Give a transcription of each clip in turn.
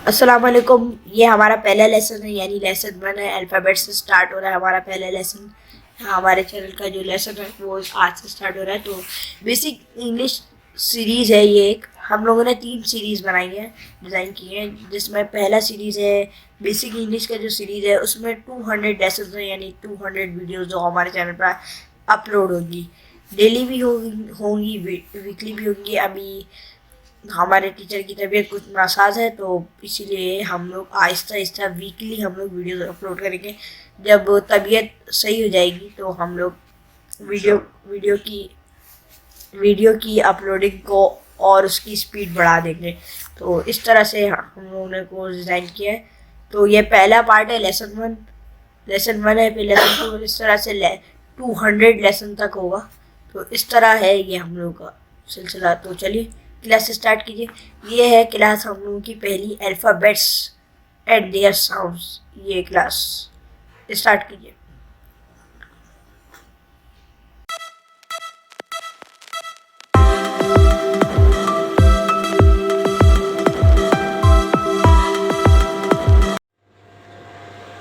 अस्सलाम वालेकुम। ये हमारा पहला लेसन है, यानी लेसन 1 है। अल्फ़ाबेट से स्टार्ट हो रहा है हमारा पहला लेसन। हमारे चैनल का जो लेसन है वो आज से स्टार्ट हो रहा है। तो बेसिक इंग्लिश सीरीज़ है ये। एक हम लोगों ने 3 सीरीज़ बनाई है, डिज़ाइन की है, जिसमें पहला सीरीज़ है बेसिक इंग्लिश का जो सीरीज़ है उसमें 200 लेसन है, यानी 200 वीडियोज़ जो हमारे चैनल पर अपलोड होगी। डेली भी होंगी, वीकली भी होंगी। अभी हमारे टीचर की तबीयत कुछ नासाज है, तो इसीलिए हम लोग आहिस्ता आहिस्ता वीकली हम लोग वीडियो अपलोड करेंगे। जब तबीयत सही हो जाएगी तो हम लोग वीडियो वीडियो की वीडियो की अपलोडिंग को और उसकी स्पीड बढ़ा देंगे। तो इस तरह से हम लोगों ने कोर्स डिज़ाइन किया है। तो ये पहला पार्ट है, लेसन 1 है। फिर लेसन 2 इस तरह से 200 लेसन तक होगा। तो इस तरह है ये हम लोग का सिलसिला। तो चलिए क्लास स्टार्ट कीजिए। ये है क्लास हम लोगों की पहली, अल्फ़ाबेट्स एंड देयर साउंड्स। ये क्लास स्टार्ट कीजिए।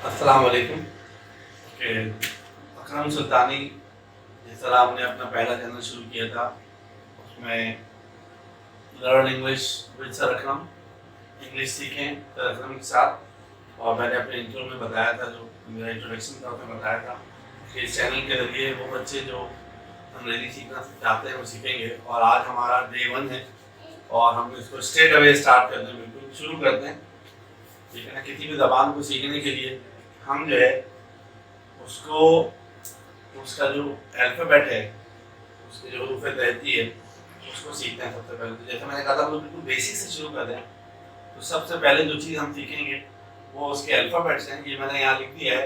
अस्सलाम वालेकुम। अकरम सुल्तानी, जिस तरह हमने अपना पहला चैनल शुरू किया था उसमें learn English with sir Akram, English सीखें सर अकरम के साथ। और मैंने अपने इंट्रो में बताया था, जो मेरा इंट्रोडक्शन था उसमें बताया था कि इस चैनल के जरिए वो बच्चे जो अंग्रेज़ी सीखना चाहते हैं वो सीखेंगे। और आज हमारा डे 1 है और हम इसको स्ट्रेट अवे स्टार्ट करते हैं, बिल्कुल शुरू करते हैं। ठीक है ना। किसी भी ज़बान को सीखने के लिए हम जो है उसको, उसका जो अल्फ़ाबेट है, उसके जो हरूफ़ तहती है उसको सीखते हैं सबसे पहले। तो जैसे मैंने कहा था हम लोग बिल्कुल बेसिक से शुरू करते हैं। तो सबसे पहले जो चीज़ हम सीखेंगे वो उसके अल्फ़ाबेट्स हैं। ये मैंने यहाँ लिख दिया है,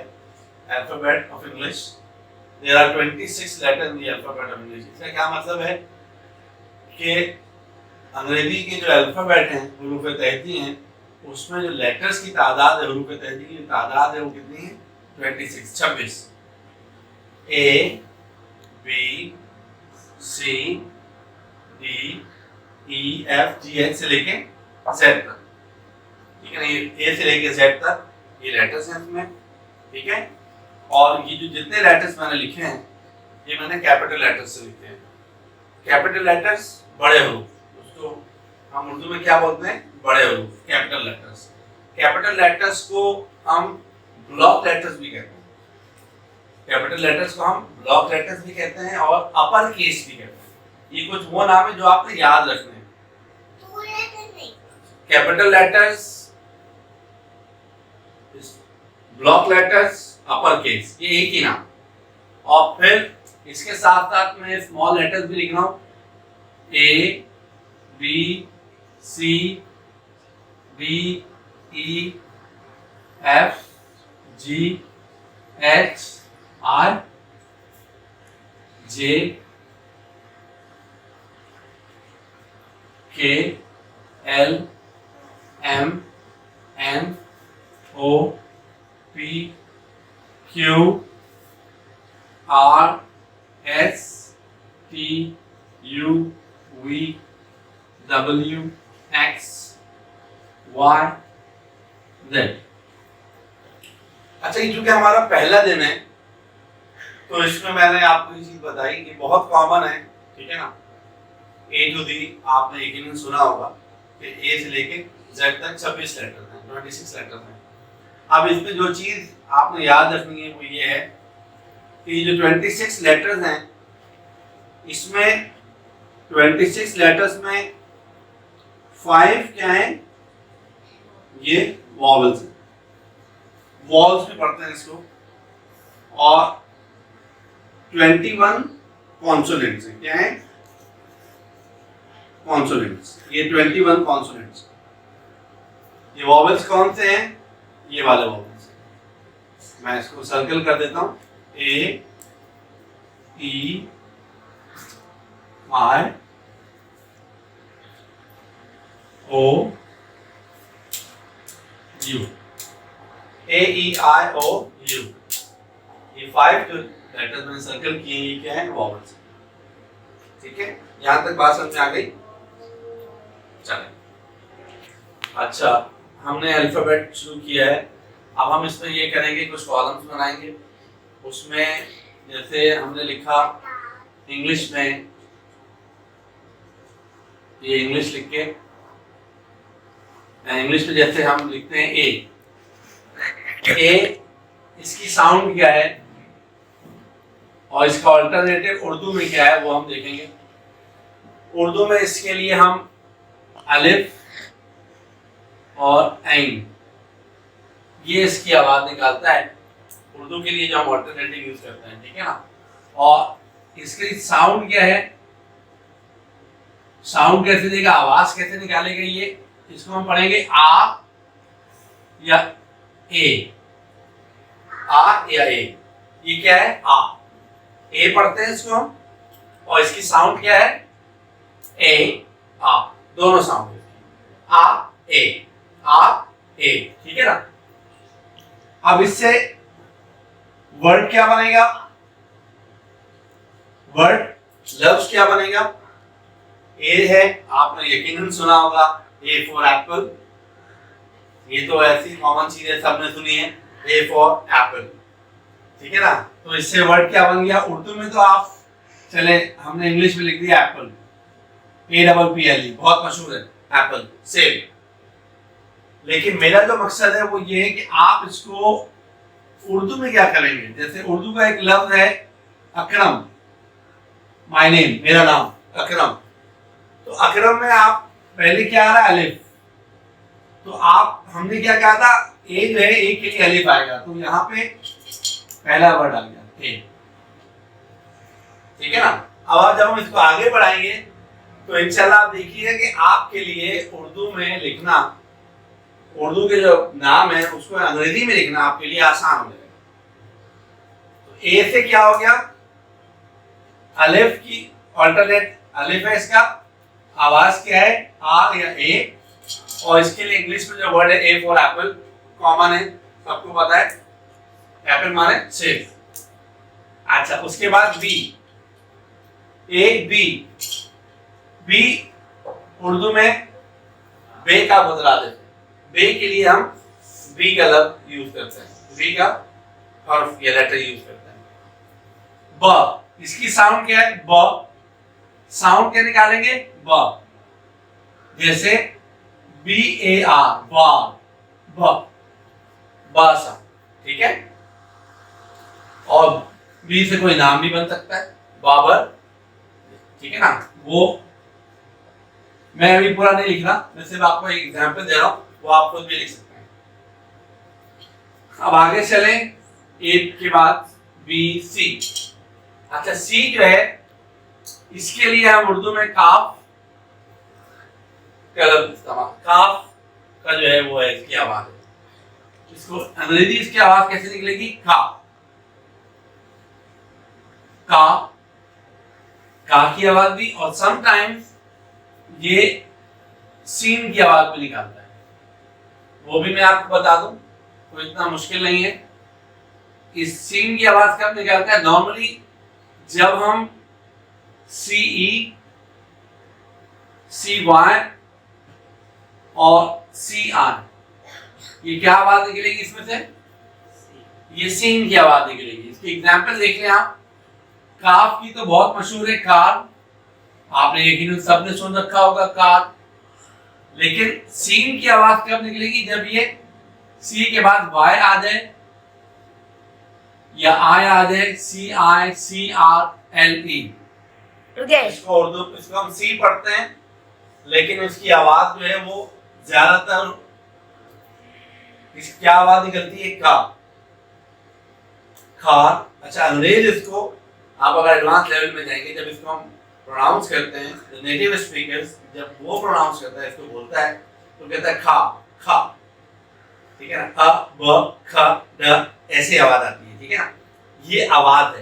alphabet of English. There are 26 letter in the alphabet of English. इसका क्या मतलब है कि अंग्रेजी के जो अल्फ़ाबेट हैं, हरूफ़ तहती हैं, उसमें जो लेटर्स की तादाद है, हरूफ़ तहती की तादाद है वो कितनी है? 26। ए, B, C, D, E, F, G, H से लेके जेड तक। ठीक है ना। ये ए से लेके जेड तक ये लेटर्स हैं इसमें। ठीक है। और ये जो जितने लेटर्स मैंने लिखे हैं ये मैंने कैपिटल लेटर्स से लिखे हैं। कैपिटल लेटर्स बड़े हरूफ, उसको हम उर्दू में क्या बोलते हैं? बड़े हरूफ, कैपिटल लेटर्स। कैपिटल लेटर्स को हम ब्लॉक लेटर्स भी कहते हैं। कैपिटल लेटर्स को हम ब्लॉक लेटर्स भी कहते हैं और अपर केस भी कहते हैं। ये कुछ वो नाम है जो आपने याद रखने हैं। Capital letters, block letters, upper case, ये एक ही नाम। और फिर इसके साथ साथ में स्मॉल लेटर्स भी लिख रहा हूं। A, B, C, D, E, F, G, H, R, J, K, L, M, N, O, P, Q, R, S, T, U, V, W, X, Y, Z. अच्छा, ये चूंकि हमारा पहला दिन है तो इसमें मैंने आपको ये चीज बताई कि बहुत कॉमन है। ठीक है ना। ए टू दी आपने यकीनन सुना होगा कि ए से लेके जेड तक 26 लेटर हैं, 26 लेटर हैं। अब इसमें जो चीज आपने याद रखनी है वो ये है कि जो 26 लेटर्स हैं इसमें 26 लेटर्स में 5 क्या है? ये वॉवल्स हैं। वॉल्स भी पढ़ते हैं इसको। और 21 कॉन्सोनेंट्स हैं। क्या है? कॉन्सोनेंट्स। ये 21 कॉन्सोनेंट्स। ये वॉवल्स कौन से हैं? ये वाले वॉवल्स। मैं इसको सर्कल कर देता हूं। A, E, I, O, U. A, E, I, O, U. ये 5 जो लेटर्स मैंने सर्कल किए ये क्या है? वॉवल्स। ठीक है। यहां तक बात समझ में आ गई? चलें। अच्छा, हमने अल्फ़ाबेट शुरू किया है। अब हम इसमें ये करेंगे, कुछ कॉलम्स बनाएंगे। उसमें जैसे हमने लिखा इंग्लिश में, ये इंग्लिश लिख के, इंग्लिश में जैसे हम लिखते हैं ए, इसकी साउंड क्या है और इसका ऑल्टरनेटिव उर्दू में क्या है वो हम देखेंगे। उर्दू में इसके लिए हम अलिफ और ऐन, ये इसकी आवाज निकालता है उर्दू के लिए, जो हम ऑल्टरनेटिव यूज करते हैं, ठीक है ना। और इसकी साउंड क्या है, साउंड कैसे देगा, आवाज कैसे निकालेगा, ये इसको हम पढ़ेंगे आ या ए, आ या ए। ये क्या है, आ, ए पढ़ते हैं इसको हम, और इसकी साउंड क्या है, ए आ, दोनों साउंड आ ए, आ ए, ठीक है ना। अब इससे वर्ड क्या बनेगा, वर्ड लफ्ज क्या बनेगा। ए है, आपने यकीनन सुना होगा, ए फॉर एप्पल, ये तो ऐसी कॉमन चीज है, सबने सुनी है, ए फॉर एप्पल, ठीक है ना। तो इससे वर्ड क्या बन गया, उर्दू में तो आप चले, हमने इंग्लिश में लिख दिया एप्पल, APPLE, बहुत मशहूर है एप्पल, सेब। लेकिन मेरा जो मकसद है वो ये है कि आप इसको उर्दू में क्या करेंगे। जैसे उर्दू का एक लफ्ज है अकरम, माय नेम, मेरा नाम अकरम। तो अकरम में आप पहले क्या आ रहा है, अलिफ। तो आप, हमने क्या कहा था, ए जो है, ए के लिए अलिफ आएगा, तो यहाँ पे पहला वर्ड आ गया ए, ठीक है ना। अब जब हम इसको आगे बढ़ाएंगे तो इंशाल्लाह आप देखिए कि आपके लिए उर्दू में लिखना, उर्दू के जो नाम है उसको अंग्रेजी में लिखना आपके लिए आसान हो जाएगा। तो ए से क्या हो गया, अलिफ की ऑल्टरनेट अलिफ है, इसका आवाज क्या है, आ या ए। और इसके लिए इंग्लिश में जो वर्ड है ए फॉर एप्पल, कॉमन है, सबको पता है, एप्पल माने सेब। अच्छा, उसके बाद बी, एक बी, बी उर्दू में बे का बदला देते हैं, बे के लिए हम बी का लफ्ज यूज करते हैं, बी का हर्फ या लेटर यूज करते हैं। ब, इसकी साउंड क्या है, ब, साउंड क्या निकालेंगे, ब, जैसे BAR, बार, ब, बासा, ठीक है। और बी से कोई नाम भी बन सकता है, बाबर, ठीक है ना। वो मैं अभी पूरा नहीं लिख रहा, मैं सिर्फ आपको एक एग्जांपल दे रहा हूं, वो आप खुद भी लिख सकते हैं। अब आगे चलें, ए के बाद बी, सी। अच्छा, सी जो है, इसके लिए हम उर्दू में काफ का लफ्ज इस्तेमाल, काफ का जो है वो है इसकी आवाज है। इसको अंग्रेजी इसकी आवाज कैसे निकलेगी, का, का, का की आवाज भी, और समटाइम्स ये सीन की आवाज भी निकालता है, वो भी मैं आपको बता दूं, कोई इतना मुश्किल नहीं है। इस सीन की आवाज कब निकालता है, नॉर्मली जब हम CE, CY और CR, ये क्या आवाज निकलेगी इसमें से, ये सीन की आवाज निकलेगी। इसकी एग्जांपल देख लें आप, काफ की तो बहुत मशहूर है, कार, आपने यकीनन सबने सुन रखा होगा कार। लेकिन सीन की आवाज कब निकलेगी, जब ये सी के बाद वाई आ जाए या आई आ जाए, CICRLE। इसको उर्दू, इसको हम सी पढ़ते हैं, लेकिन इसकी आवाज जो है वो ज्यादातर, इसकी क्या आवाज निकलती है, का, खार। अच्छा, अंग्रेज इसको, आप अगर एडवांस लेवल में जाएंगे, जब इसको हम प्रोनाउंस करते हैं, नेटिव स्पीकर्स जब वो प्रोनाउंस करता है, इसको बोलता है, तो कहता है खा, खा, ठीक है ना, अ ब ख ड, ऐसी आवाज आती है, ठीक है ना, ये आवाज है।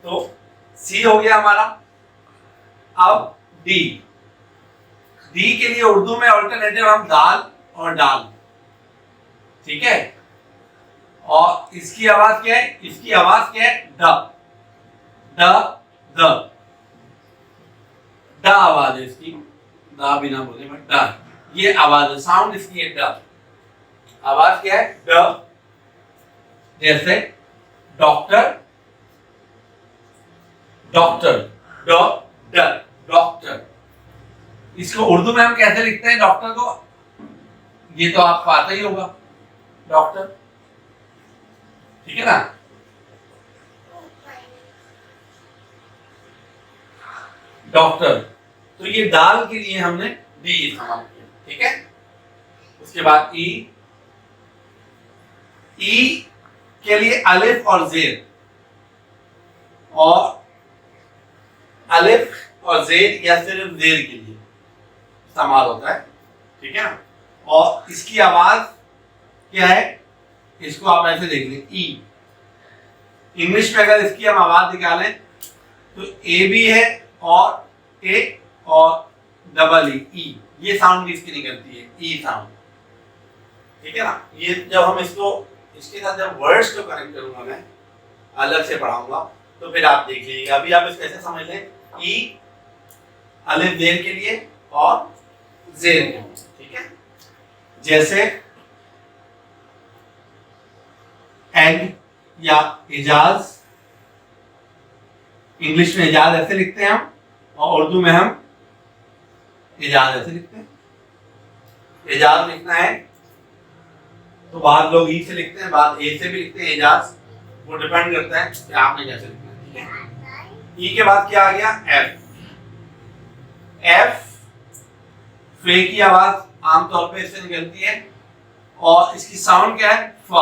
तो सी हो गया हमारा। अब डी, डी के लिए उर्दू में ऑल्टरनेटिव हम दाल और डाल, ठीक है। और इसकी आवाज क्या है, इसकी आवाज क्या है, ड, ड, द, ड आवाज है इसकी, दा भी ना बोले, बट ड, ये आवाज है, साउंड इसकी है ड। आवाज क्या है? ड। जैसे डॉक्टर, डॉक्टर, ड, ड, डॉक्टर। इसको उर्दू में हम कैसे लिखते हैं डॉक्टर को? ये तो आपको आता ही होगा, डॉक्टर, ठीक है ना। डॉक्टर, तो ये दाल के लिए हमने डी इस्तेमाल किया, ठीक है। उसके बाद ई, ई के लिए अलिफ और जेर, और अलिफ और जेर या सिर्फ जेर के लिए इस्तेमाल होता है, ठीक है ना। और इसकी आवाज क्या है? इसको आप ऐसे देख लें, ई। इंग्लिश में अगर इसकी हम आवाज निकालें तो ए भी है और ए और डबल ई, ये साउंड भी इसकी निकलती है, ई साउंड, ठीक है ना। ये जब हम इसको इसके साथ जब वर्ड्स को कनेक्ट करूंगा मैं, अलग से पढ़ाऊंगा, तो फिर आप देख लीजिएगा। अभी आप इसको ऐसे समझ लें, ई अलिफ जेर के लिए और जेर के लिए, ठीक है। जैसे एग या एजाज, इंग्लिश में एजाज ऐसे लिखते हैं हम, और उर्दू में हम एजाज ऐसे लिखते हैं। एजाज लिखना है तो बाद लोग ई से लिखते हैं, बाद ए से भी लिखते हैं एजाज, वो डिपेंड करता है कि आपने कैसे लिखना है, ठीक है। ई के बाद क्या आ गया? एफ। एफ, फे की आवाज आमतौर पे इससे निकलती है, और इसकी साउंड क्या है? फ।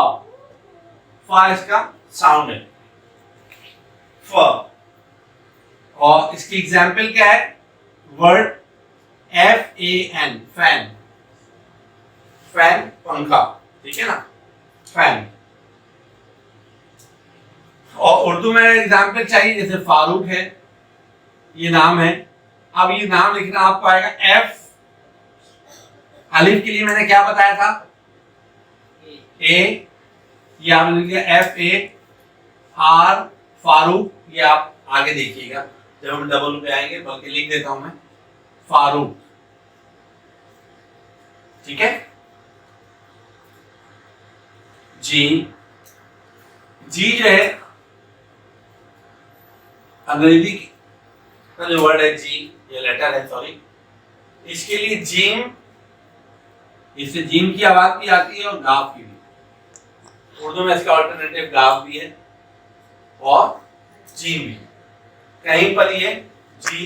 फ इसका साउंड है, फ। और इसकी एग्जाम्पल क्या है? Word F A N, fan. Fan पंखा, ठीक है ना, फैन। और उर्दू में एग्जाम्पल चाहिए, जैसे फारूक है, ये नाम है। अब ये नाम लिखना आपको आएगा एफ, अलिफ के लिए मैंने क्या बताया था? ए, ये आपने लिख लिया एफ ए, आर फारूक, ये आप आगे देखिएगा जब हम डबल पे आएंगे, बल्कि लिख देता हूं मैं फारूक, ठीक है। जी, जी जो है अंग्रेजी का जो वर्ड है जी, ये लेटर है, सॉरी, इसके लिए जिम, इससे जिम की आवाज भी आती है और गाफ की भी। उर्दू में इसका अल्टरनेटिव गाफ भी है और जिम भी, कहीं पर ये जी,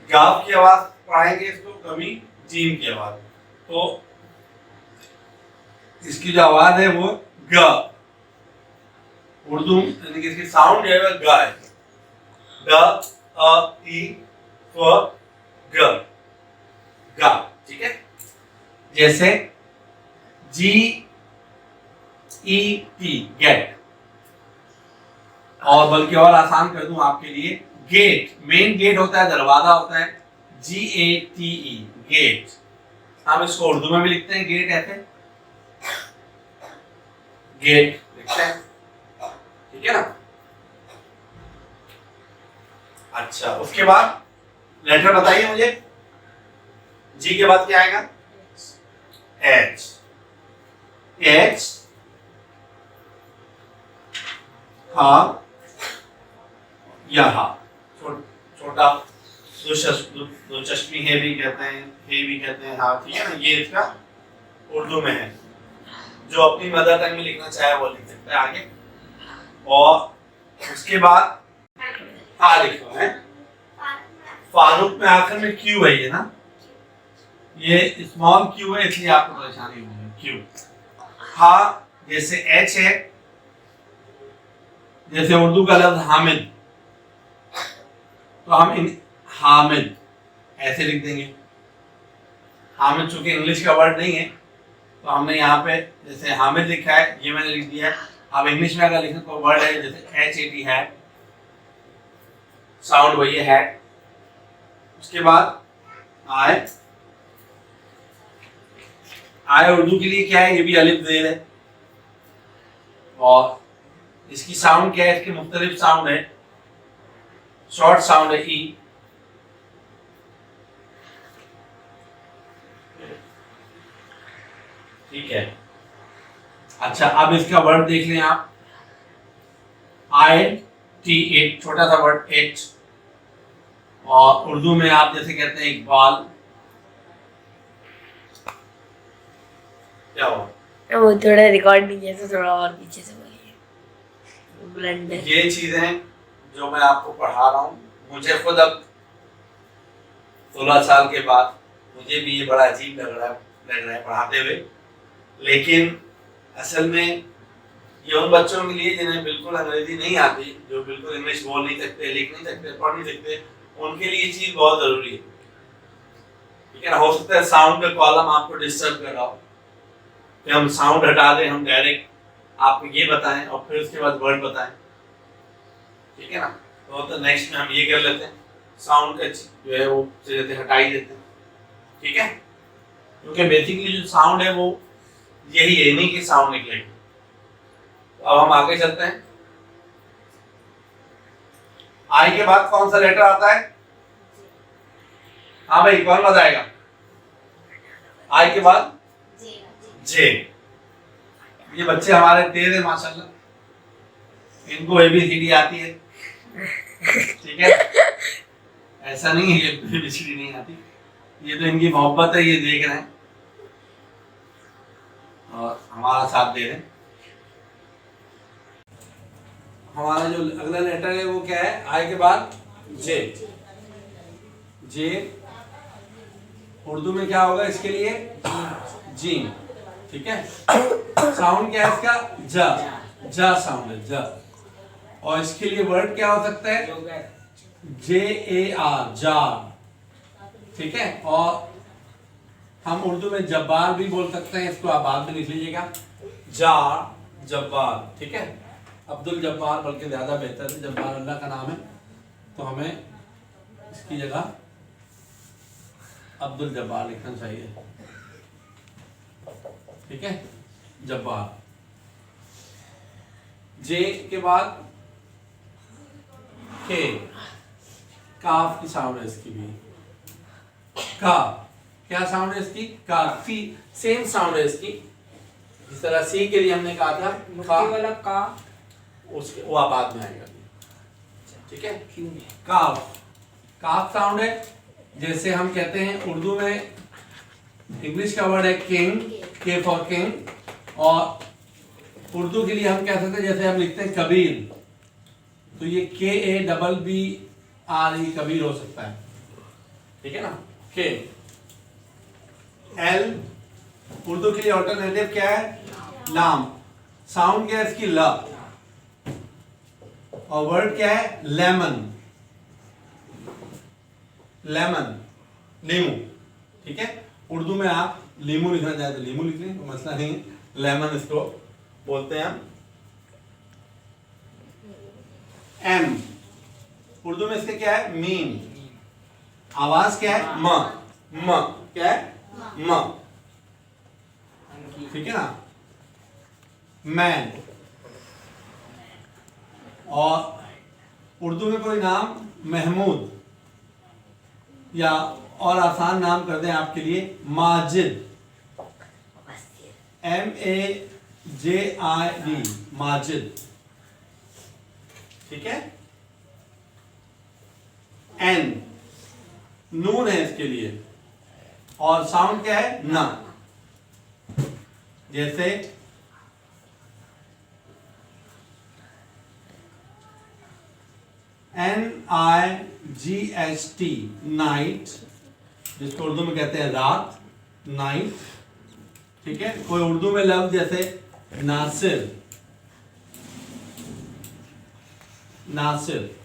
गाफ की आवाज पढ़ाएंगे इसको, कभी जिम की आवाज। तो इसकी जो आवाज है वो ग, उर्दू यानी कि इसकी साउंड जो है वो ग है, ग अ ई फ ग, गा, ठीक है। जैसे जी ई टी, गेट, और बल्कि और आसान कर दूं आपके लिए, गेट, मेन गेट होता है, दरवाजा होता है, जी ए टी ई, गेट। हम इसको उर्दू में भी लिखते हैं गेट, ऐसे गेट लिखते हैं, ठीक है ना। अच्छा, उसके बाद लेटर बताइए मुझे, जी के बाद क्या आएगा? एच। एच, हा या हा, छोटा, दो चश्मी है भी कहते हैं, हे भी कहते हैं, हाँ, ठीक है ना। ये इसका उर्दू में है, जो अपनी मदर टंग में लिखना चाहे वो लिख सकता है आगे। और उसके बाद हा लिखो है, फारूक में आखिर में क्यू है, ये ना, ये स्मॉल क्यू है, इसलिए आपको परेशानी होगी, क्यू। हा जैसे एच है, जैसे उर्दू का लफ्ज हामिद, तो हम हामिद ऐसे लिख देंगे। हामिद चूंकि इंग्लिश का वर्ड नहीं है, तो हमने यहाँ पे जैसे हामिद लिखा है, ये मैंने लिख दिया है। अब इंग्लिश में अगर लिखें तो वर्ड है जैसे एच ए टी, है, साउंड वही है। उसके बाद आय, आय उर्दू के लिए क्या है? ये भी अलिफ जेर है, और इसकी साउंड क्या है? इसके मुख्तलिफ साउंड है, शॉर्ट साउंड है ई, ठीक है। अच्छा, अब इसका वर्ड देख लें आप। IT, एक छोटा सा वर्ड इट, और उर्दू में आप जैसे कहते हैं इकबाल, क्या हुआ? वो थोड़ा रिकॉर्ड नहीं किया, तो थोड़ा और पीछे से बोलिए। ब्लेंडर। ये चीजें जो मैं आपको पढ़ा रहा हूँ, मुझे खुद अब 16 साल के बाद मुझे भी ये बड़ा अजीब लग रहा है पढ़ाते हुए, लेकिन असल में ये उन बच्चों के लिए जिन्हें बिल्कुल अंग्रेजी नहीं आती, जो बिल्कुल इंग्लिश बोल नहीं सकते, लिख नहीं सकते, पढ़ नहीं सकते, उनके लिए ये चीज बहुत जरूरी है। ठीक है ना? हो सकता है साउंड का कॉलम आपको डिस्टर्ब कर रहा हो, कि हम साउंड हटा दें, हम डायरेक्ट आपको ये बताएं और फिर उसके बाद वर्ड बताएं। ठीक है ना? तो नेक्स्ट में हम ये कर लेते हैं, साउंड का जो है वो जगह हटा ही देते हैं। ठीक है? क्योंकि बेसिकली जो साउंड है वो यही है, नहीं कि साउंड निकलेगी। तो अब हम आगे चलते हैं। आई के बाद कौन सा लेटर आता है? हाँ भाई, कौन बताएगा? आई के बाद जे। ये बच्चे हमारे तेज है माशाल्लाह, इनको ABCD आती है। ठीक है, ऐसा नहीं है कि ABCD नहीं आती, ये तो इनकी मोहब्बत है, ये देख रहे हैं और हमारा साथ दे रहे हैं। हमारा जो अगला लेटर है वो क्या है? आई के बाद जे। जे उर्दू में क्या होगा इसके लिए? जीम। ठीक है, साउंड क्या है इसका? जा साउंड है, जा। और इसके लिए वर्ड क्या हो सकता है? JAR, jar. ठीक है, और हम उर्दू में जब्बार भी बोल सकते हैं, इसको आप बाद में लिख लीजिएगा, जार, जब्बार। ठीक है, अब्दुल जब्बार बल्कि ज्यादा बेहतर है, जब्बार अल्लाह का नाम है, तो हमें इसकी जगह अब्दुल जब्बार लिखना चाहिए। ठीक है, जब्बार। जे के बाद के, काफ की साउंड है इसकी भी, का। क्या साउंड है इसकी? का। सी सेम साउंड है इसकी, जिस तरह सी के लिए हमने कहा था का वाला का, उसके वो बाद में आएगा। ठीक है, काफ, काफ साउंड है। जैसे हम कहते हैं उर्दू में, इंग्लिश का वर्ड है किंग, के फॉर किंग, और उर्दू के लिए हम कह सकते हैं, जैसे हम लिखते हैं कबीर, तो ये KABBRE, कबीर हो सकता है। ठीक है ना? के। एल उर्दू के लिए ऑल्टरनेटिव क्या है? लाम। साउंड क्या है इसकी? ल। और वर्ड क्या है? लेमन, लेमन, नींबू। ठीक है, उर्दू में आप लीमू लिखना चाहे तो लीमू लिख लें, तो मसला नहीं है, लेमन इसको बोलते हैं हम। एम उर्दू में इसके क्या है? मीम। आवाज क्या है? म क्या है? म। ठीक है ना? मैन। और उर्दू में कोई नाम महमूद, या और आसान नाम कर दें आपके लिए, माजिद, MAJID, माजिद। ठीक है, एन नून है इसके लिए, और साउंड क्या है? ना। जैसे NIGHT, नाइट, जिसको उर्दू में कहते हैं रात, नाइट। ठीक है, कोई उर्दू में लफ्ज जैसे नासिर, नासिर।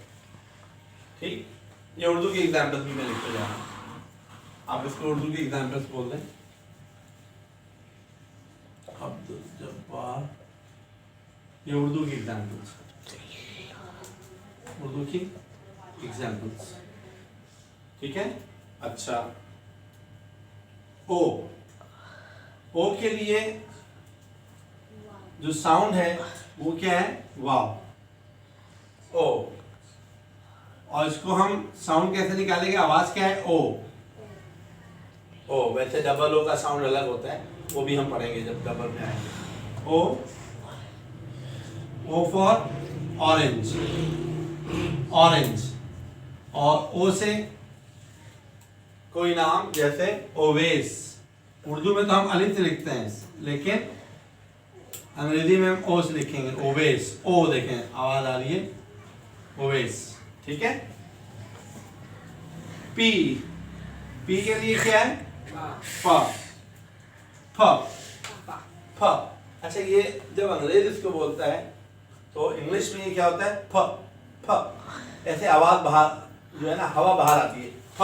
ठीक, ये उर्दू की एग्जाम्पल्स भी मैं लिखते जा रहा हूं, आप इसको उर्दू की एग्जाम्पल्स बोल दें। अब्दुल जब्बार, ये उर्दू की एग्जाम्पल्स, उर्दू की एग्जाम्पल्स। ठीक है, अच्छा। ओ के लिए जो साउंड है वो क्या है? वाव। ओ, और इसको हम साउंड कैसे निकालेंगे? आवाज क्या है? ओ। वैसे डबल ओ का साउंड अलग होता है, वो भी हम पढ़ेंगे जब डबल में आएंगे। O for orange, orange. और ओ से कोई नाम, जैसे ओवेस। उर्दू में तो हम अलिफ से लिखते हैं, लेकिन अंग्रेजी में हम ओ से लिखेंगे, ओवेस। ओ देखें, आवाज आ रही है, ओवेस। ठीक है। पी, पी के लिए क्या है? फ, फ, फ। अच्छा, ये जब अंग्रेज इसको बोलता है तो इंग्लिश में ये क्या होता है? फ, फ। ऐसे आवाज बाहर, जो है ना, हवा बाहर आती है, फ,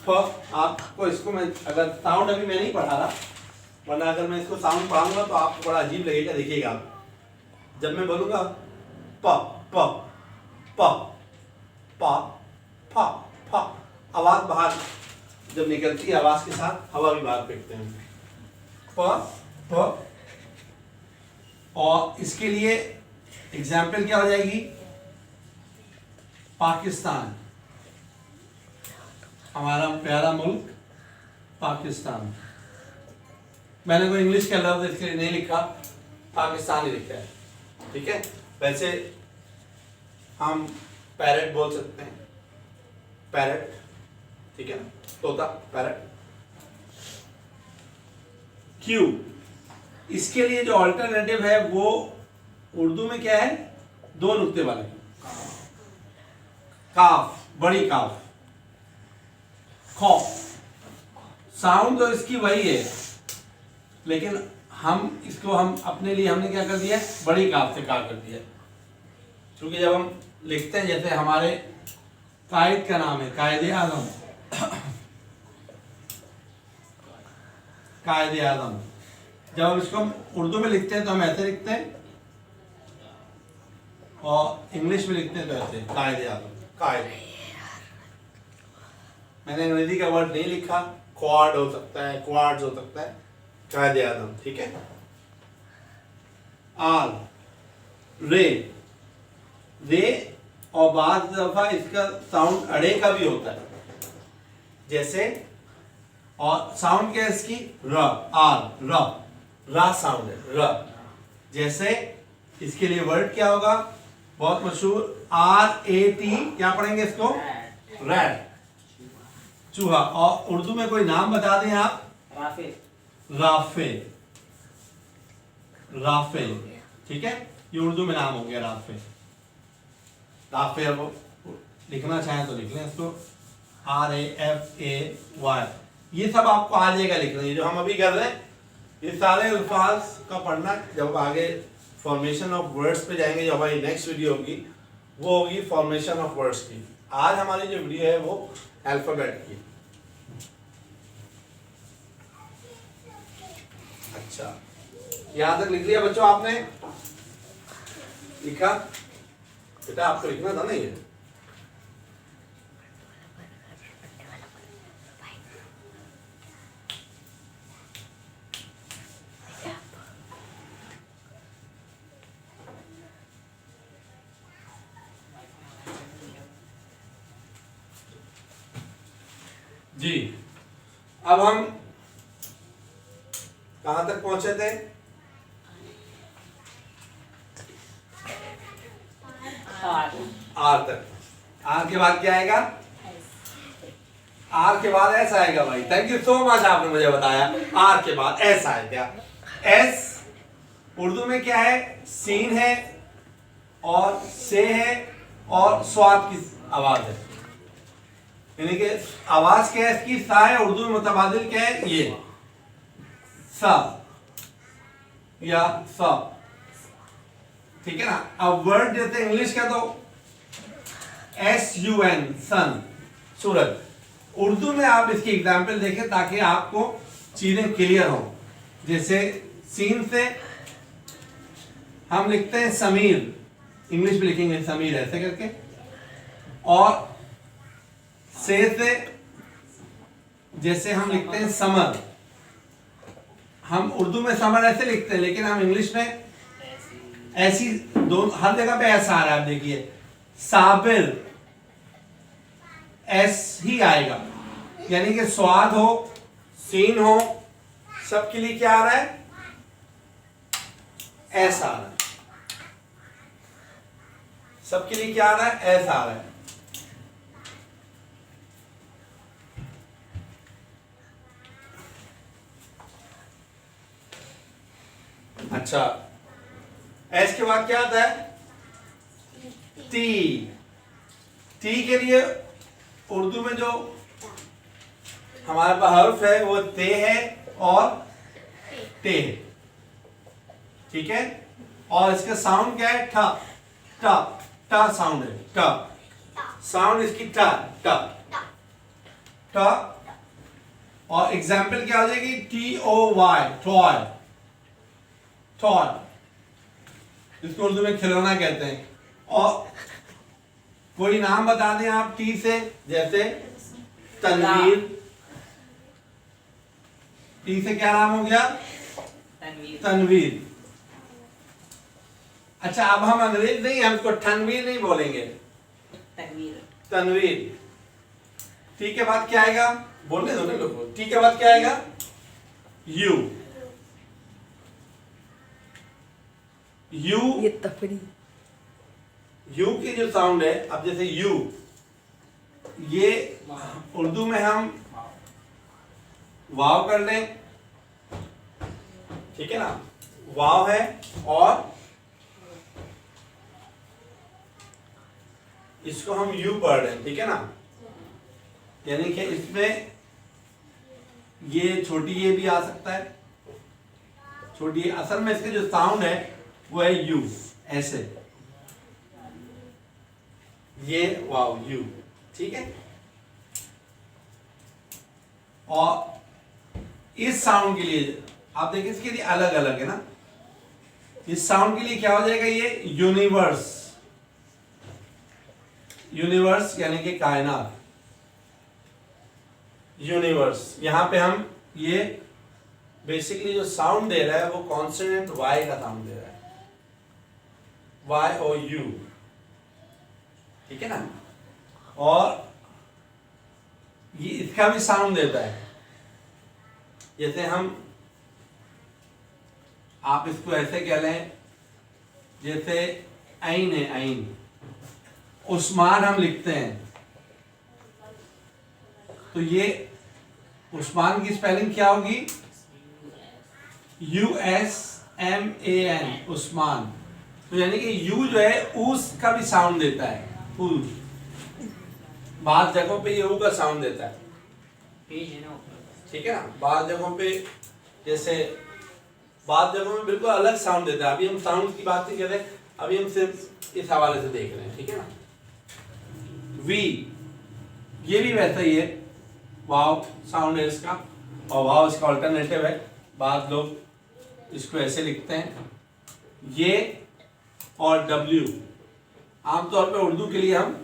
फ। आपको इसको मैं अगर साउंड अभी मैं नहीं पढ़ा रहा, वरना अगर मैं इसको साउंड पढ़ाऊंगा तो आपको बड़ा अजीब लगेगा। देखिएगा आप, जब मैं बोलूंगा प, प, प, प, फ, फ, आवाज बाहर जब निकलती है, आवाज के साथ हवा भी बाहर फेंकते हैं, प, प। और इसके लिए एग्जाम्पल क्या हो जाएगी? पाकिस्तान, हमारा प्यारा मुल्क पाकिस्तान। मैंने कोई इंग्लिश का लफ्ज इसके लिए नहीं लिखा, पाकिस्तान ही लिखा है। ठीक है। वैसे हम पैरट बोल सकते हैं, पैरट। ठीक है ना, तोता, पैरट। क्यू, इसके लिए जो ऑल्टरनेटिव है वो उर्दू में क्या है? दो नुक्ते वाले, काफ, बड़ी काफ। खौफ, साउंड तो इसकी वही है, लेकिन हम अपने लिए हमने क्या कर दिया? बड़ी काफ से का कर दिया। क्योंकि जब हम लिखते हैं, जैसे हमारे कायद का नाम है कायदे आजम, कायदे आजम। जब हम इसको उर्दू में लिखते हैं तो हम ऐसे लिखते हैं, और इंग्लिश में लिखते हैं तो ऐसे, कायदे आजम, कायदे। मैंने अंग्रेजी का वर्ड नहीं लिखा, क्वाड हो सकता है, क्वाड्स हो सकता है, कायदे आजम। ठीक है। आल, रे, रे। और बाज़ दफा इसका साउंड अड़े का भी होता है, जैसे, और साउंड क्या है इसकी? र, आल, र, रा साउंड है, र। जैसे इसके लिए वर्ड क्या होगा? बहुत मशहूर, RAT। क्या पढ़ेंगे इसको? रैट, चूहा। और उर्दू में कोई नाम बता दें आप? Rafe, Rafe, Rafe. ठीक है, ये उर्दू में नाम हो गया, राफे, राफे। अब लिखना चाहें तो लिख लें इसको, RAFAY। ये सब आपको आ जाएगा लिखना। ये जो हम अभी कर रहे हैं, ये सारे अल्फाज का पढ़ना, जब आगे फॉर्मेशन ऑफ वर्ड्स पे जाएंगे, जो हमारी नेक्स्ट वीडियो होगी वो होगी फॉर्मेशन ऑफ वर्ड्स की। आज हमारी जो वीडियो है वो अल्फाबेट की। अच्छा, यहां तक लिख लिया बच्चों आपने? लिखा? बेटा आपको लिखना था ना ये। जी, अब हम कहां तक पहुंचे थे? आर तक। आर के बाद क्या आएगा? आर के बाद एस आएगा भाई। थैंक यू सो मच, आपने मुझे बताया। आर के बाद एस आएगा। एस उर्दू में क्या है? सीन है और से है और स्वाद की आवाज है, यानी कि आवाज क्या है इसकी? सा है। उर्दू में मुतबादिल क्या है? ये सा या सा। ठीक है ना। अब वर्ड जैसे इंग्लिश का तो SUN, सन, सूरज। उर्दू में आप इसकी एग्जाम्पल देखें ताकि आपको चीजें क्लियर हो। जैसे सीन से हम लिखते हैं समीर, इंग्लिश में लिखेंगे समीर ऐसे करके। और से जैसे हम लिखते हैं समर, हम उर्दू में समर ऐसे लिखते हैं, लेकिन हम इंग्लिश में ऐसी दो, हर जगह पे ऐसा आ रहा है। आप देखिए, साबिर, एस ही आएगा, यानी कि स्वाद हो, सीन हो, सबके लिए क्या आ रहा है? एस आ रहा है। सबके लिए क्या आ रहा है? एस आ रहा है। अच्छा, एस के बाद क्या आता है? टी। टी के लिए उर्दू में जो हमारे पास हर्फ है वो ते है और टे है, ठीक है। और इसका साउंड क्या है? ठ। ट। ट साउंड है, ट। साउंड इसकी ट। ट। ट। और एग्जाम्पल क्या हो जाएगी? TOY, toy. टॉय, इसको उर्दू में खिलौना कहते हैं। और कोई नाम बता दें आप टी से, जैसे तनवीर। टी से क्या नाम हो गया? तनवीर। अच्छा, अब हम अंग्रेज नहीं, हम इसको तनवीर नहीं बोलेंगे, तनवीर। टी के बाद क्या आएगा? बोलने दो ना लोगों। टी के बाद क्या आएगा? यू। यू, ये तफरी। यू की जो साउंड है, अब जैसे यू, ये उर्दू में हम वाव कर लें, ठीक है ना। वाव है और इसको हम यू पढ़ रहे हैं, ठीक है ना। यानी कि इसमें ये छोटी ये भी आ सकता है, छोटी। असल में इसके जो साउंड है वो है यू, ऐसे, ये वाव यू, ठीक है। और इस साउंड के लिए आप देखिए, इसके लिए अलग अलग है ना। इस साउंड के लिए क्या हो जाएगा? ये यूनिवर्स। यूनिवर्स यानी कि कायनात। यूनिवर्स, यहां पे हम ये बेसिकली जो साउंड दे रहा है वो कॉन्सोनेंट वाई का साउंड दे रहा है, YOU, ठीक है ना। और ये इसका भी साउंड देता है। जैसे हम, आप इसको ऐसे कह लें, जैसे ऐन है, ऐन। उस्मान हम लिखते हैं, तो ये उस्मान की स्पेलिंग क्या होगी? USMAN, उस्मान। तो यानी कि यू जो है उस का भी साउंड देता है, उस। बाद जगहों पे ये ऊ का साउंड देता है, ठीक है ना। बाद जगहों पे, जैसे बाद जगहों में बिल्कुल अलग साउंड देता है। अभी हम साउंड की बात नहीं कर रहे, अभी हम सिर्फ इस हवाले से देख रहे हैं, ठीक है ना। वी, ये भी वैसा ही है, वाव साउंड है इसका, और वाव इसका अल्टरनेटिव है। बाद लोग इसको ऐसे लिखते हैं, ये और डब्ल्यू। आमतौर पे उर्दू के लिए हम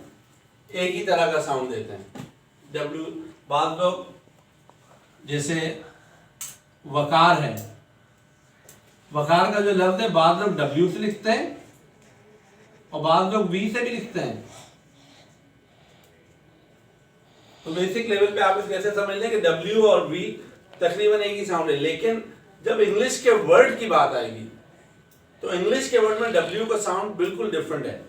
एक ही तरह का साउंड देते हैं, डब्ल्यू। बाद लोग, जैसे वकार है, वकार का जो लफ्ज है बाद लोग डब्ल्यू से लिखते हैं और बाद लोग वी से भी लिखते हैं। तो बेसिक लेवल पे आप इसे कैसे समझ लें कि डब्ल्यू और वी तकरीबन एक ही साउंड है। लेकिन जब इंग्लिश के वर्ड की बात आएगी तो इंग्लिश के वर्ड में डब्ल्यू का साउंड बिल्कुल डिफरेंट है,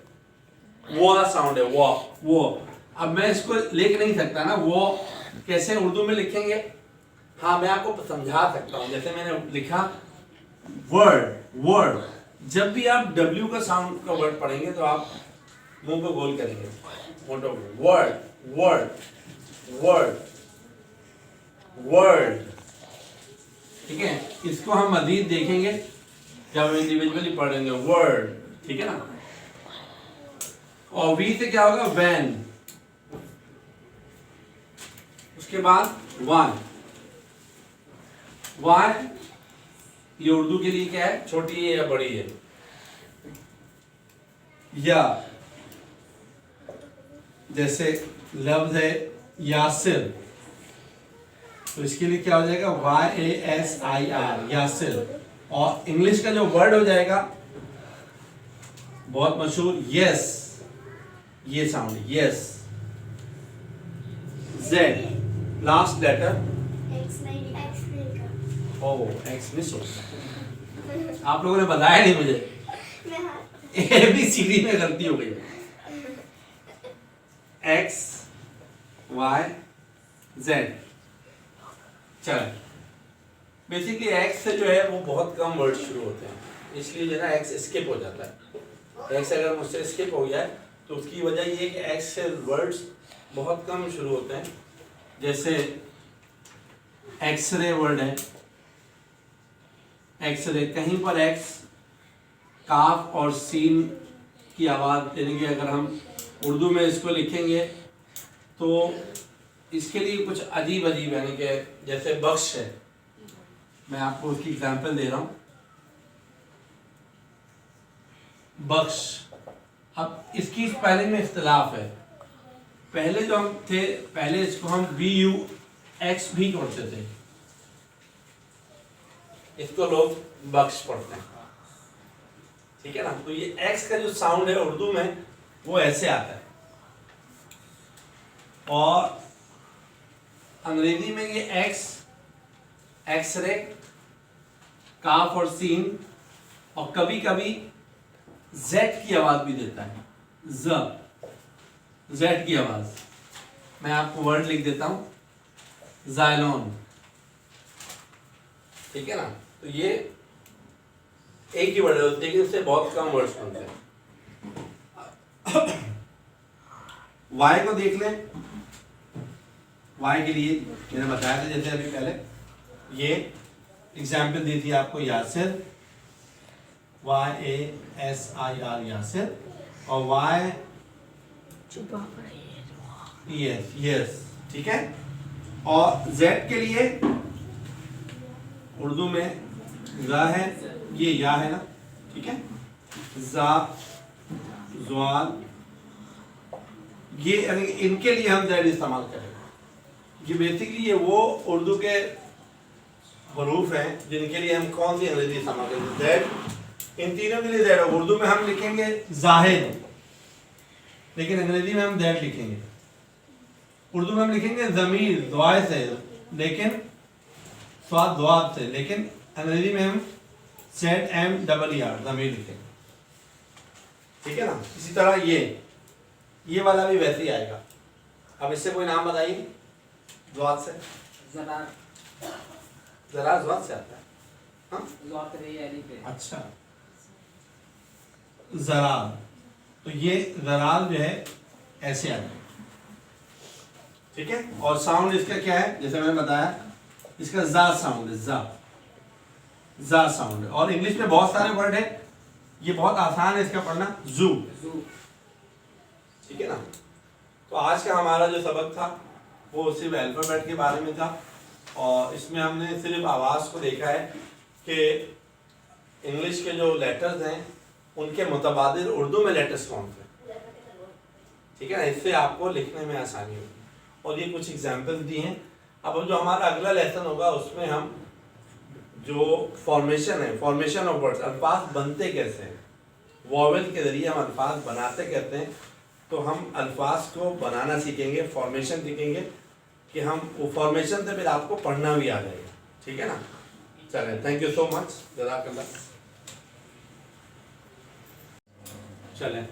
वो साउंड है, वो। अब मैं इसको लिख नहीं सकता ना, वो कैसे उर्दू में लिखेंगे? हाँ, मैं आपको समझा सकता हूँ। जैसे मैंने लिखा वर्ड, जब भी आप डब्ल्यू का साउंड का वर्ड पढ़ेंगे तो आप मुंह को गोल करेंगे, वर्ड, ठीक है। इसको हम मजीद देखेंगे जब हम इंडिविजुअली पढ़ेंगे, वर्ड, ठीक है ना। और वी से क्या होगा? वैन। उसके बाद वन, ये उर्दू के लिए क्या है? छोटी है या बड़ी है? या जैसे लफ्ज है यासिर, तो इसके लिए क्या हो जाएगा? YASIR, यासिर। और इंग्लिश का जो वर्ड हो जाएगा बहुत मशहूर, यस, ये sound, yes. Z, last letter oh X miss हो गया। आप लोगों ने बताया नहीं मुझे, ABCD में गलती हो गई। X Y Z। चलो बेसिकली X से जो है वो बहुत कम वर्ड शुरू होते हैं, इसलिए जो है ना X स्किप हो जाता है। X अगर मुझसे स्किप हो गया है तो उसकी वजह ये है कि X से वर्ड्स बहुत कम शुरू होते हैं। जैसे एक्सरे वर्ड है, एक्सरे, कहीं पर X काफ और सीन की आवाज़, यानी कि अगर हम उर्दू में इसको लिखेंगे तो इसके लिए कुछ अजीब अजीब, यानी कि जैसे बख्श है, मैं आपको उसकी एग्जांपल दे रहा हूँ। बख्श, अब इसकी स्पेलिंग में इख्तिलाफ है। पहले जो हम थे, पहले इसको हम BUX भी पढ़ते थे, इसको लोग बख्श पढ़ते हैं, ठीक है ना। तो ये X का जो साउंड है उर्दू में वो ऐसे आता है, और अंग्रेजी में ये X, एक्सरे, काफ और सीन, और कभी कभी Z की आवाज भी देता है, Z की आवाज। मैं आपको वर्ड लिख देता हूं, जाइलोन, ठीक है ना। तो ये एक ही वर्ड है, लेकिन इससे बहुत कम वर्ड्स बनते हैं। Y को देख लें, Y के लिए मैंने बताया था जैसे अभी पहले, ये एग्जाम्पल दी थी आपको, यासिर, YASIR यासिर, और Y यस, ठीक है। और Z के लिए उर्दू में ज़ा है, ये या है ना, ठीक है, ज़ा, ज़्वाल, ये इनके लिए हम Z इस्तेमाल करेंगे। ये बेसिकली ये वो उर्दू के हरूफ हैं जिनके लिए हम कौन सी अंग्रेजी इस्तेमाल करेंगे, Z। इन तीनों के लिए Z है। उर्दू में हम लिखेंगे जाहिद, लेकिन अंग्रेजी में हम Z लिखेंगे। उर्दू में हम लिखेंगे ज़मीर, दुआ से, लेकिन स्वाद दुआब से, लेकिन अंग्रेजी में हम ZMER ज़मीर लिखेंगे, ठीक है ना। इसी तरह ये वाला भी वैसे ही आएगा। अब इससे कोई नाम बताइए, ज़वाद से, जरा ज़वाद से आता है, हाँ? अच्छा, ज़राल, तो ये ज़राल जो है ऐसे आता है, ठीक है। और साउंड इसका क्या है, जैसे मैंने बताया, इसका जा साउंड है, जा साउंड है। और इंग्लिश में बहुत सारे वर्ड है, ये बहुत आसान है इसका पढ़ना, जू, ठीक है ना। तो आज का हमारा जो सबक था वो सिर्फ अल्फाबेट के बारे में था, और इसमें हमने सिर्फ आवाज़ को देखा है कि इंग्लिश के जो लेटर्स हैं उनके मुतबादिल उर्दू में लेटर्स कौन से, ठीक है ना। इससे आपको लिखने में आसानी होगी। और ये कुछ एग्जाम्पल्स दी हैं। अब जो हमारा अगला लेसन होगा उसमें हम जो फॉर्मेशन है, फॉर्मेशन ऑफ वर्ड्स, अल्फाज बनते कैसे हैं, वॉवेल के ज़रिए हम अल्फाज बनाते कहते हैं, तो हम अल्फाज को बनाना सीखेंगे, फॉर्मेशन सीखेंगे कि हम वो फॉर्मेशन से फिर आपको पढ़ना भी आ जाएगा, ठीक है ना। चलें, थैंक यू सो मच, जज़ाकल्लाह। चलें।